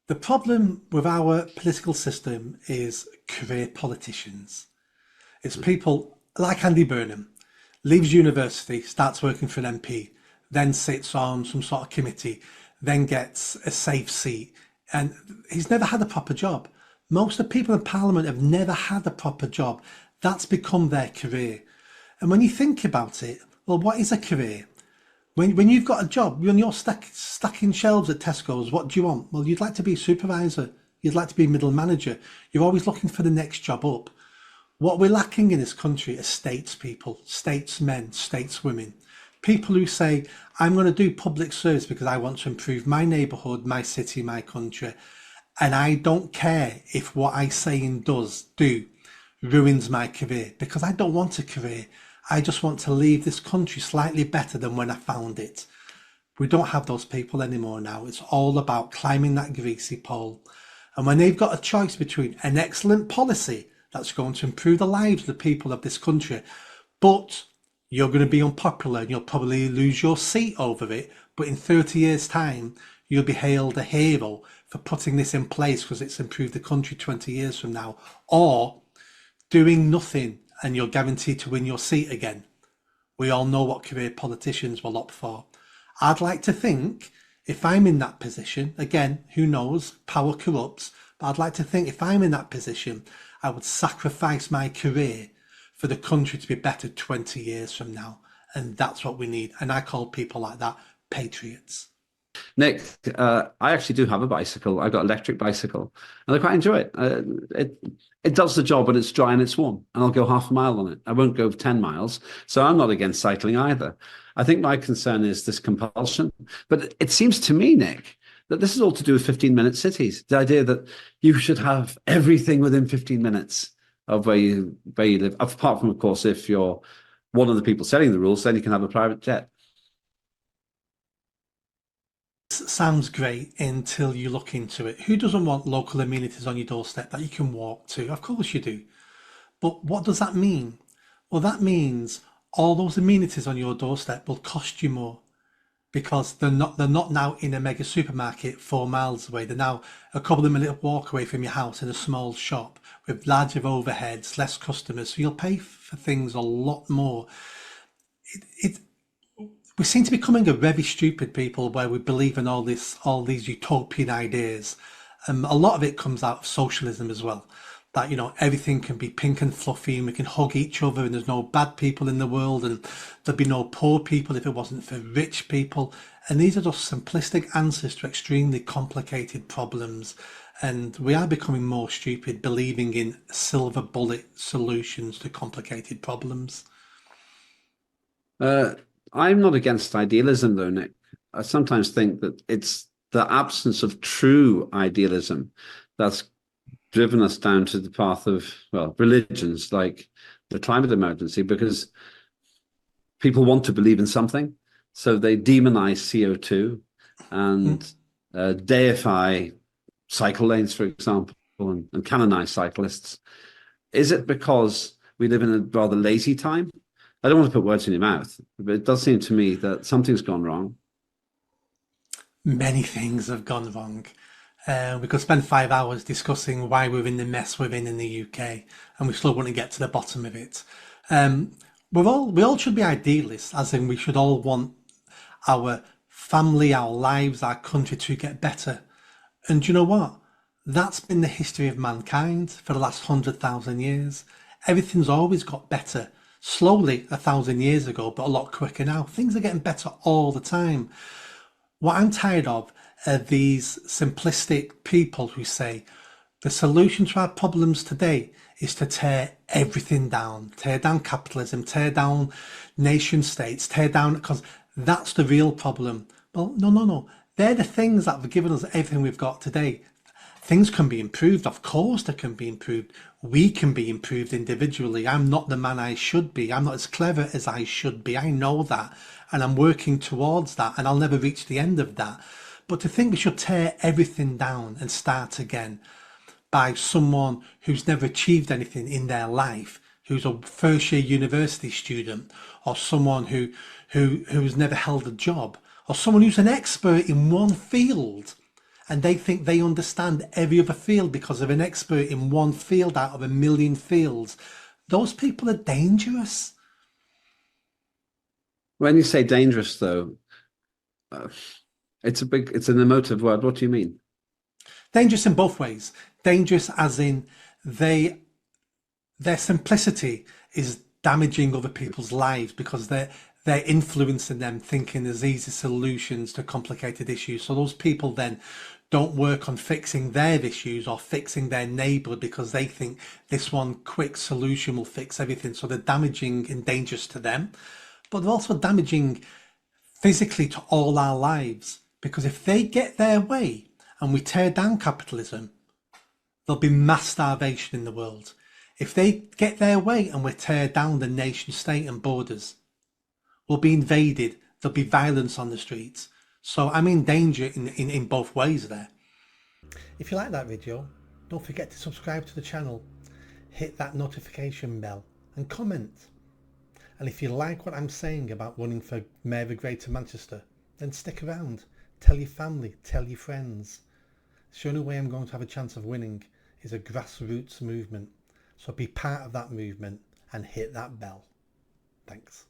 The problem with our political system is career politicians. It's people like Andy Burnham, leaves university, starts working for an MP, then sits on some sort of committee, then gets a safe seat, and he's never had a proper job. Most of the people in Parliament have never had a proper job. That's become their career. And when you think about it, well, what is a career? When you've got a job, when you're stacking shelves at Tesco's, what do you want? Well, you'd like to be a supervisor. You'd like to be a middle manager. You're always looking for the next job up. What we're lacking in this country are statespeople, statesmen, stateswomen, people who say, I'm going to do public service because I want to improve my neighbourhood, my city, my country. And I don't care if what I say and do ruins my career, because I don't want a career. I just want to leave this country slightly better than when I found it. We don't have those people anymore now. It's all about climbing that greasy pole. And when they've got a choice between an excellent policy that's going to improve the lives of the people of this country, but you're going to be unpopular and you'll probably lose your seat over it, but in 30 years' time, you'll be hailed a hero for putting this in place because it's improved the country 20 years from now, or doing nothing and you're guaranteed to win your seat again. We all know what career politicians will opt for. I'd like to think if I'm in that position, again, who knows, power corrupts, but I'd like to think if I'm in that position, I would sacrifice my career for the country to be better 20 years from now. And that's what we need. And I call people like that patriots. Nick, I actually do have a bicycle. I've got an electric bicycle, and I quite enjoy it. It does the job when it's dry and it's warm, and I'll go half a mile on it. I won't go 10 miles, so I'm not against cycling either. I think my concern is this compulsion. But it seems to me, Nick, that this is all to do with 15-minute cities. The idea that you should have everything within 15 minutes of where you live, apart from, of course, if you're one of the people setting the rules, then you can have a private jet. Sounds great until you look into it. Who doesn't want local amenities on your doorstep that you can walk to? Of course you do. But what does that mean? Well, that means all those amenities on your doorstep will cost you more because they're not now in a mega supermarket 4 miles away. They're now a couple of minute walk away from your house in a small shop with larger overheads, less customers. So you'll pay for things a lot more. We seem to be becoming a very stupid people where we believe in all these utopian ideas. A lot of it comes out of socialism as well. That, everything can be pink and fluffy and we can hug each other and there's no bad people in the world and there'd be no poor people if it wasn't for rich people. And these are just simplistic answers to extremely complicated problems. And we are becoming more stupid believing in silver bullet solutions to complicated problems. I'm not against idealism, though, Nick. I sometimes think that it's the absence of true idealism that's driven us down to the path of, well, religions like the climate emergency, because people want to believe in something. So they demonize CO2 and deify cycle lanes, for example, and canonize cyclists. Is it because we live in a rather lazy time? I don't want to put words in your mouth, but it does seem to me that something's gone wrong. Many things have gone wrong. We could spend 5 hours discussing why we're in the mess we're in the UK, and we still want to get to the bottom of it. We all should be idealists, as in we should all want our family, our lives, our country to get better. And you know what? That's been the history of mankind for the last 100,000 years. Everything's always got better. Slowly 1,000 years ago, but a lot quicker now. Things are getting better all the time. What I'm tired of are these simplistic people who say the solution to our problems today is to tear everything down, tear down capitalism, tear down nation states, tear down, because that's the real problem. Well, no. They're the things that have given us everything we've got today. Things can be improved. Of course they can be improved. We can be improved individually. I'm not the man I should be. I'm not as clever as I should be. I know that. And I'm working towards that. And I'll never reach the end of that. But to think we should tear everything down and start again by someone who's never achieved anything in their life, who's a first year university student, or someone who's never held a job, or someone who's an expert in one field, and they think they understand every other field because they're an expert in one field out of a million fields. Those people are dangerous. When you say dangerous, though, it's an emotive word. What do you mean? Dangerous in both ways. Dangerous as in their simplicity is damaging other people's lives because they're influencing them thinking there's easy solutions to complicated issues. So those people then don't work on fixing their issues or fixing their neighbourhood because they think this one quick solution will fix everything. So they're damaging and dangerous to them, but they're also damaging physically to all our lives, because if they get their way and we tear down capitalism, there'll be mass starvation in the world. If they get their way and we tear down the nation state and borders, we'll be invaded. There'll be violence on the streets. So I'm in danger in both ways there. If you like that video, don't forget to subscribe to the channel, hit that notification bell and comment. And if you like what I'm saying about running for Mayor of Greater Manchester, then stick around. Tell your family, tell your friends. The only way I'm going to have a chance of winning is a grassroots movement. So be part of that movement and hit that bell. Thanks.